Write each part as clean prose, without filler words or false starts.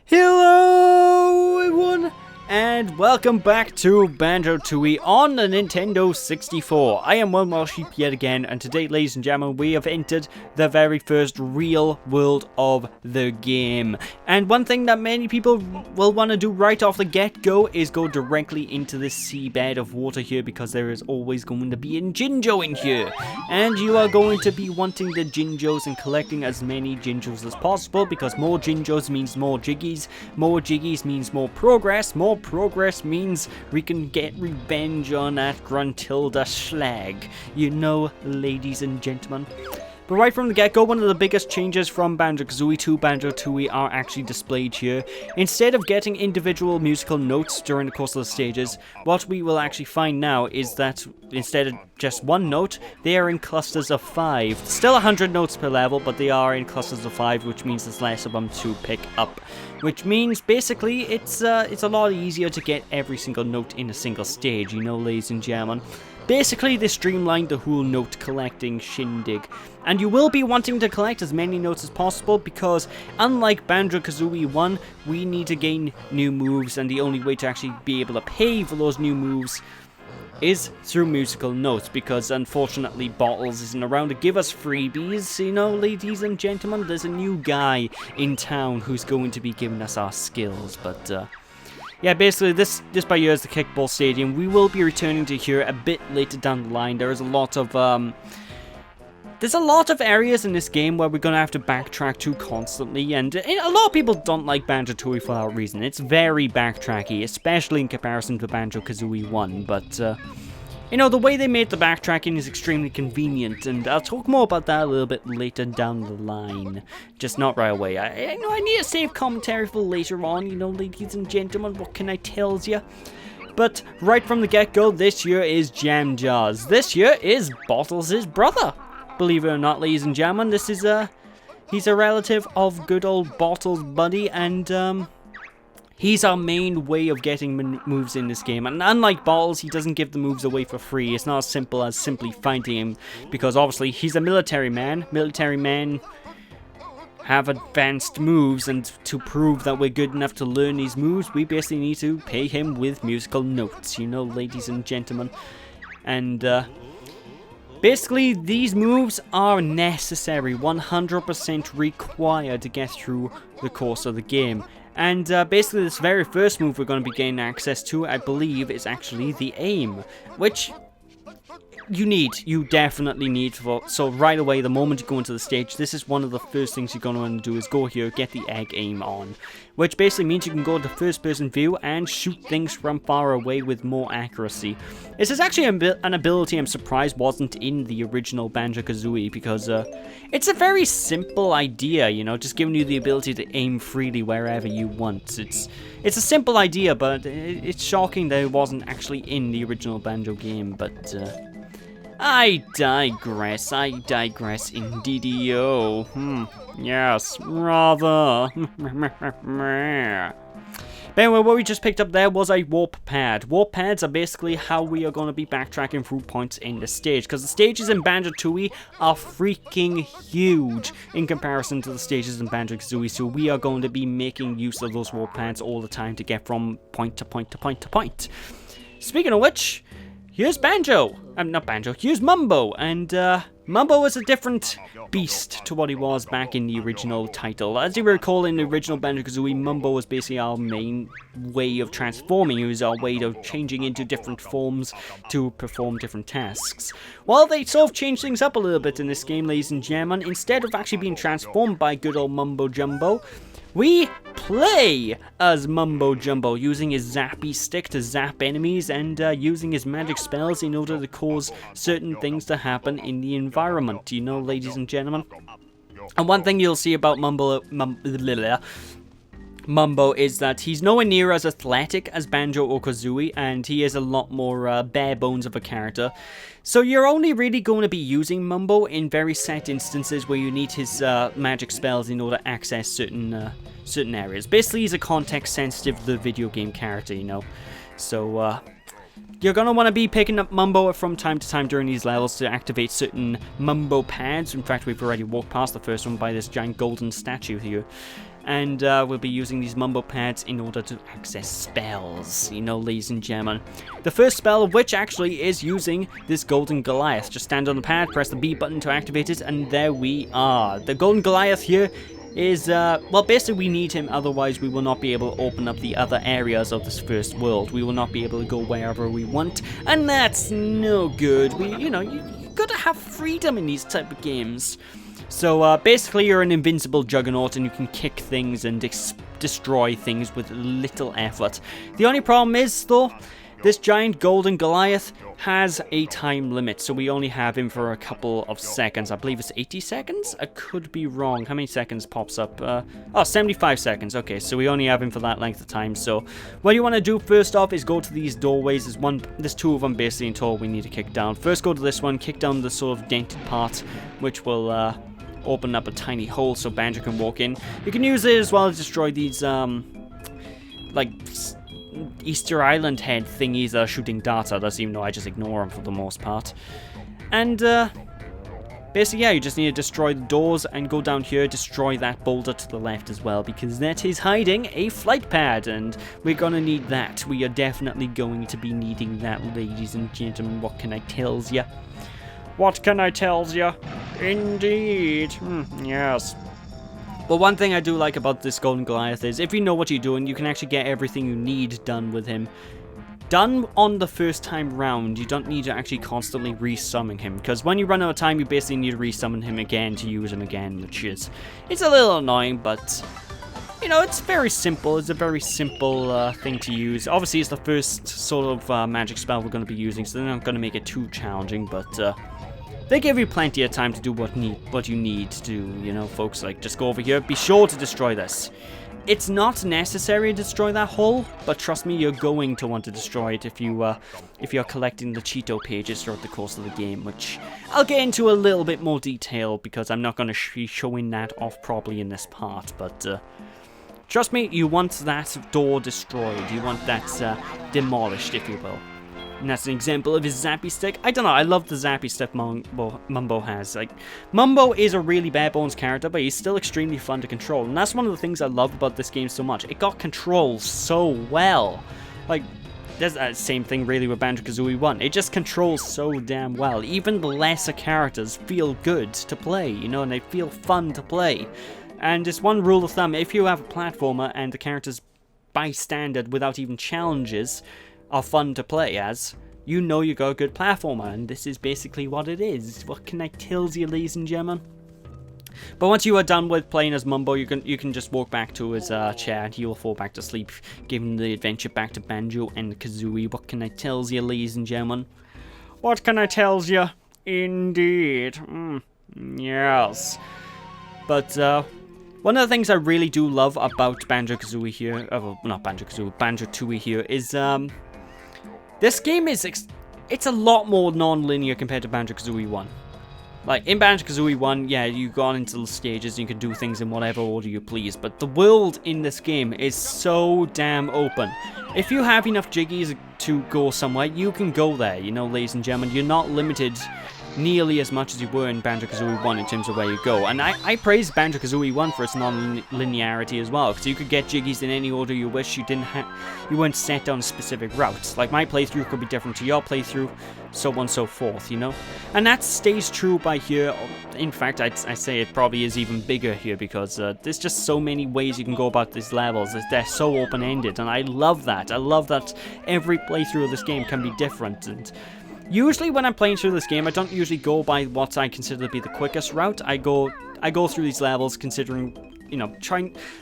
Hello everyone, and welcome back to Banjo Tooie on the Nintendo 64. I am One Wild Sheep yet again, and today, ladies and gentlemen, we have entered the very first real world of the game. And one thing that many people will want to do right off the get-go is go directly into this seabed of water here, because there is always going to be a Jinjo in here. And you are going to be wanting the Jinjos and collecting as many Jinjos as possible, because more Jinjos means more Jiggies means more progress means we can get revenge on that Gruntilda Schlag. You know, ladies and gentlemen. But right from the get-go, one of the biggest changes from Banjo-Kazooie to Banjo Tooie are actually displayed here. Instead of getting individual musical notes during the course of the stages, what we will actually find now is that instead of just one note, they are in clusters of 5. Still 100 notes per level, but they are in clusters of 5, which means there's less of them to pick up. Which means, basically, it's a lot easier to get every single note in a single stage, you know, ladies and gentlemen. Basically, they streamlined the whole note collecting shindig. And you will be wanting to collect as many notes as possible because, unlike Banjo-Kazooie 1, we need to gain new moves, and the only way to actually be able to pay for those new moves is through musical notes, because unfortunately Bottles isn't around to give us freebies, you know, ladies and gentlemen. There's a new guy in town who's going to be giving us our skills, but yeah, basically this by here is the Kickball Stadium. We will be returning to here a bit later down the line. There is a lot of there's a lot of areas in this game where we're going to have to backtrack to constantly, and a lot of people don't like Banjo-Tooie for that reason. It's very backtracky, especially in comparison to Banjo-Kazooie 1, but you know, the way they made the backtracking is extremely convenient, and I'll talk more about that a little bit later down the line. Just not right away. I know I need a save commentary for later on, you know, ladies and gentlemen, what can I tell you? But right from the get-go, this here is Jam Jars. This here is Bottles' brother. Believe it or not, ladies and gentlemen, this is he's a relative of good old Bottles' buddy, and he's our main way of getting moves in this game. And unlike Bottles, he doesn't give the moves away for free. It's not as simple as simply finding him, because obviously he's a military man. Military men have advanced moves, and to prove that we're good enough to learn these moves, we basically need to pay him with musical notes, you know, ladies and gentlemen. And basically, these moves are necessary, 100% required to get through the course of the game. And basically, this very first move we're going to be gaining access to, I believe, is actually the aim, which you definitely need. So right away, the moment you go into the stage, this is one of the first things you're going to want to do is go here, get the egg aim on, which basically means you can go to first person view and shoot things from far away with more accuracy. This is actually an ability I'm surprised wasn't in the original Banjo-Kazooie, because it's a very simple idea, you know, just giving you the ability to aim freely wherever you want. It's a simple idea, but it's shocking that it wasn't actually in the original Banjo game, but I digress indeed-o. Yes, rather. But anyway, what we just picked up there was a warp pad. Warp pads are basically how we are going to be backtracking through points in the stage, because the stages in Banjo-Tooie are freaking huge in comparison to the stages in Banjo-Kazooie, so we are going to be making use of those warp pads all the time to get from point to point to point to point. Speaking of which, here's Banjo. Not Banjo, here's Mumbo, and Mumbo is a different beast to what he was back in the original title. As you recall, in the original Banjo-Kazooie, Mumbo was basically our main way of transforming. It was our way of changing into different forms to perform different tasks. Well, they sort of changed things up a little bit in this game, ladies and gentlemen. Instead of actually being transformed by good old Mumbo Jumbo, we play as Mumbo Jumbo, using his zappy stick to zap enemies, and using his magic spells in order to cause certain things to happen in the environment, you know, ladies and gentlemen. And one thing you'll see about Mumbo is that he's nowhere near as athletic as Banjo or Kazooie, and he is a lot more bare bones of a character. So you're only really going to be using Mumbo in very set instances where you need his magic spells in order to access certain areas. Basically, he's a context-sensitive video game character, you know. So you're going to want to be picking up Mumbo from time to time during these levels to activate certain Mumbo pads. In fact, we've already walked past the first one by this giant golden statue here. and we'll be using these Mumbo pads in order to access spells, you know, ladies and gentlemen. The first spell of which actually is using this Golden Goliath. Just stand on the pad, press the B button to activate it, and there we are. The Golden Goliath here is, well, basically we need him, otherwise we will not be able to open up the other areas of this first world. We will not be able to go wherever we want, and that's no good. You know, you gotta have freedom in these type of games. So, basically you're an invincible juggernaut and you can kick things and destroy things with little effort. The only problem is, though, this giant Golden Goliath has a time limit, so we only have him for a couple of seconds. I believe it's 80 seconds? I could be wrong. How many seconds pops up? Oh, 75 seconds. Okay, so we only have him for that length of time. So what you want to do first off is go to these doorways. There's two of them basically in total we need to kick down. First go to this one, kick down the sort of dented part, which will open up a tiny hole so Banjo can walk in. You can use it as well to destroy these, like Easter Island head thingies that are shooting darts at us, even though I just ignore them for the most part. And basically, yeah, you just need to destroy the doors and go down here, destroy that boulder to the left as well, because that is hiding a flight pad, and we're gonna need that. We are definitely going to be needing that, ladies and gentlemen. What can I tell ya? What can I tell ya? Indeed. Yes. But one thing I do like about this Golden Goliath is, if you know what you're doing, you can actually get everything you need done with him. Done on the first time round, you don't need to actually constantly resummon him, because when you run out of time, you basically need to resummon him again to use him again, which is, it's a little annoying, but, you know, it's very simple. It's a very simple thing to use. Obviously, it's the first sort of magic spell we're going to be using, so they're not going to make it too challenging, but they give you plenty of time to do what you need to do, you know, folks. Like, just go over here. Be sure to destroy this. It's not necessary to destroy that hole, but trust me, you're going to want to destroy it if you're collecting the Cheeto pages throughout the course of the game, which I'll get into a little bit more detail because I'm not going to be showing that off properly in this part. But trust me, you want that door destroyed. You want that demolished, if you will. And that's an example of his zappy stick. I don't know, I love the zappy stick Mumbo has. Like, Mumbo is a really bare bones character, but he's still extremely fun to control. And that's one of the things I love about this game so much. It got controlled so well. Like, there's that same thing really with Banjo-Kazooie 1. It just controls so damn well. Even the lesser characters feel good to play, you know, and they feel fun to play. And it's one rule of thumb, if you have a platformer and the characters by standard without even challenges are fun to play as, you know you got a good platformer, and this is basically what it is. What can I tell you, ladies and gentlemen? But once you are done with playing as Mumbo, you can just walk back to his chair and he will fall back to sleep, giving the adventure back to Banjo and Kazooie. What can I tell you, ladies and gentlemen? What can I tell you? Indeed. Yes. But one of the things I really do love about Banjo-Kazooie here, well, not Banjo-Kazooie, Banjo Tooie here, is this game is, it's a lot more non-linear compared to Banjo-Kazooie 1. Like, in Banjo-Kazooie 1, yeah, you go on into the stages, you can do things in whatever order you please, but the world in this game is so damn open. If you have enough jiggies to go somewhere, you can go there, you know, ladies and gentlemen. You're not limited nearly as much as you were in Banjo-Kazooie 1 in terms of where you go. And I praise Banjo-Kazooie 1 for its non-linearity as well, because you could get jiggies in any order you wish. You weren't set on specific routes. Like, my playthrough could be different to your playthrough, so on and so forth, you know? And that stays true by here. In fact, I say it probably is even bigger here, because there's just so many ways you can go about these levels. They're so open-ended, and I love that. I love that every playthrough of this game can be different. And usually when I'm playing through this game, I don't usually go by what I consider to be the quickest route. I go through these levels considering, you know,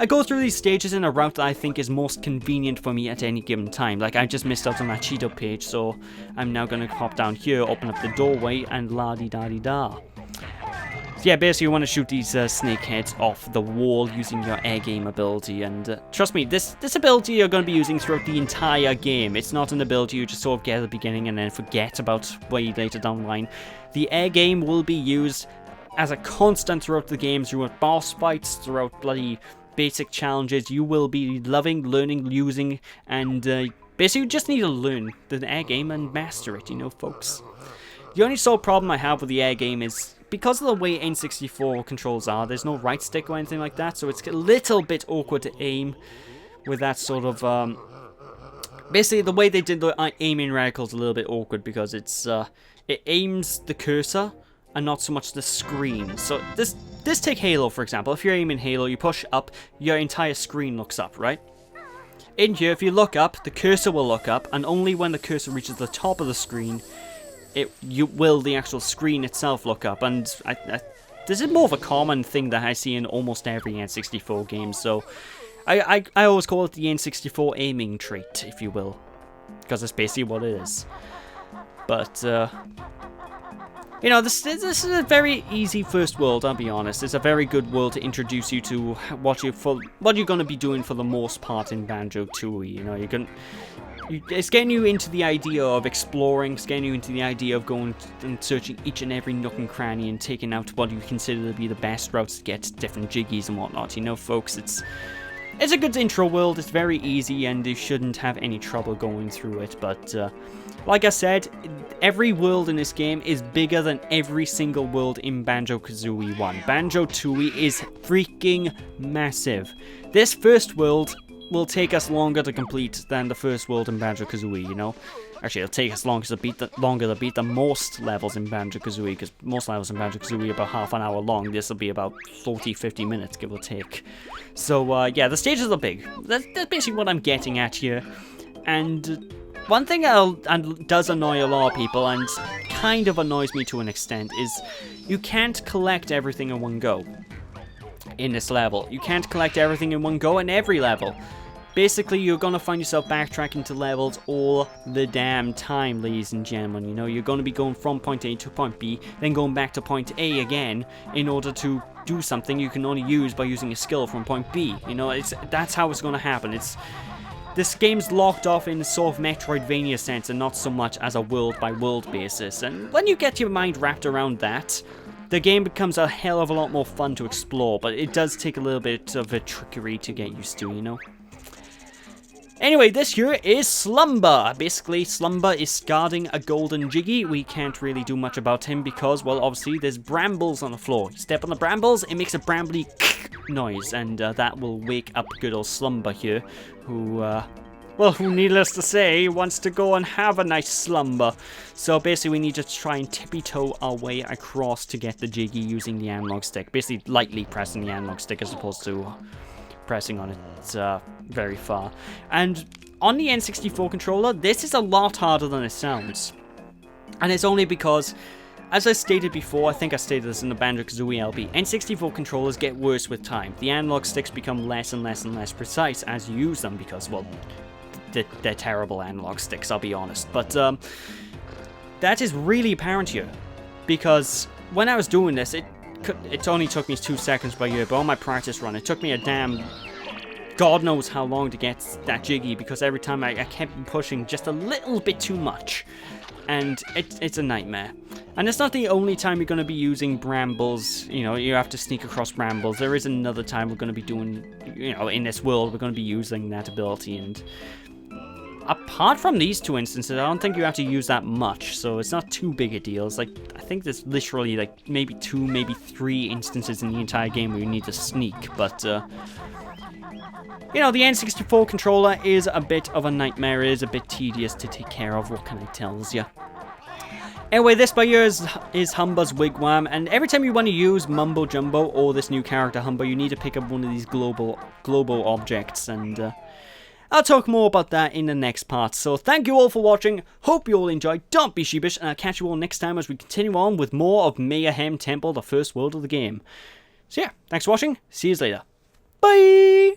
I go through these stages in a route that I think is most convenient for me at any given time. Like, I just missed out on that Cheeto page, so I'm now going to hop down here, open up the doorway, and la-di-da-di-da. So yeah, basically you want to shoot these snake heads off the wall using your air game ability, and trust me, this ability you're going to be using throughout the entire game. It's not an ability you just sort of get at the beginning and then forget about way later down the line. The air game will be used as a constant throughout the game, throughout boss fights, throughout bloody basic challenges. You will be loving, learning, using, and basically you just need to learn the air game and master it, you know, folks. The only sole problem I have with the air game is because of the way N64 controls are, there's no right stick or anything like that, so it's a little bit awkward to aim with that sort of, basically the way they did the aiming reticle is a little bit awkward because it aims the cursor and not so much the screen. So this take Halo, for example. If you're aiming Halo, you push up, your entire screen looks up, right? In here, if you look up, the cursor will look up, and only when the cursor reaches the top of the screen, the actual screen itself look up. And this is more of a common thing that I see in almost every N64 game, so I always call it the N64 aiming trait, if you will, because that's basically what it is. But, you know, this is a very easy first world, I'll be honest. It's a very good world to introduce you to what you're going to be doing for the most part in Banjo Tooie. You know, it's getting you into the idea of exploring, it's getting you into the idea of going and searching each and every nook and cranny and taking out what you consider to be the best routes to get different jiggies and whatnot. You know, folks, it's a good intro world, it's very easy, and you shouldn't have any trouble going through it, but, like I said, every world in this game is bigger than every single world in Banjo-Kazooie 1. Banjo Tooie is freaking massive. This first world will take us longer to complete than the first world in Banjo-Kazooie, you know? Actually, it'll take us longer to beat the most levels in Banjo-Kazooie, because most levels in Banjo-Kazooie are about half an hour long. This will be about 40-50 minutes, give or take. So, yeah, the stages are big. That's basically what I'm getting at here. And one thing that does annoy a lot of people, and kind of annoys me to an extent, is you can't collect everything in one go in this level. You can't collect everything in one go in every level. Basically, you're going to find yourself backtracking to levels all the damn time, ladies and gentlemen. You know, you're going to be going from point A to point B, then going back to point A again in order to do something you can only use by using a skill from point B. You know, that's how it's going to happen. This game's locked off in sort of Metroidvania sense and not so much as a world-by-world basis. And when you get your mind wrapped around that, the game becomes a hell of a lot more fun to explore, but it does take a little bit of a trickery to get used to, you know? Anyway, this here is Slumber. Basically, Slumber is guarding a golden jiggy. We can't really do much about him because, well, obviously, there's brambles on the floor. You step on the brambles, it makes a brambly noise, and that will wake up good old Slumber here, who, needless to say, wants to go and have a nice slumber. So basically, we need to try and tippy-toe our way across to get the jiggy using the analog stick. Basically, lightly pressing the analog stick as opposed to pressing on it very far. And on the N64 controller, this is a lot harder than it sounds. And it's only because, as I stated before, I think I stated this in the Banjo-Kazooie LP, N64 controllers get worse with time. The analog sticks become less and less and less precise as you use them because, well, they're terrible analog sticks, I'll be honest. But that is really apparent here, because when I was doing this, it only took me 2 seconds per year, but on my practice run, it took me a damn God knows how long to get that jiggy, because every time I kept pushing just a little bit too much. And it's a nightmare. And it's not the only time you're going to be using brambles. You know, you have to sneak across brambles. There is another time we're going to be doing, you know, in this world, we're going to be using that ability. And apart from these 2 instances, I don't think you have to use that much. So it's not too big a deal. It's like, I think there's literally like maybe 2, maybe 3 instances in the entire game where you need to sneak. But, you know, the N64 controller is a bit of a nightmare. It is a bit tedious to take care of, what can I tell you? Anyway, this by here is Humber's Wigwam, and every time you want to use Mumbo Jumbo or this new character Humber, you need to pick up one of these global objects, and I'll talk more about that in the next part. So thank you all for watching, hope you all enjoyed, don't be sheepish, and I'll catch you all next time as we continue on with more of Mayhem Temple, the first world of the game. So yeah, thanks for watching, see you later. Bye!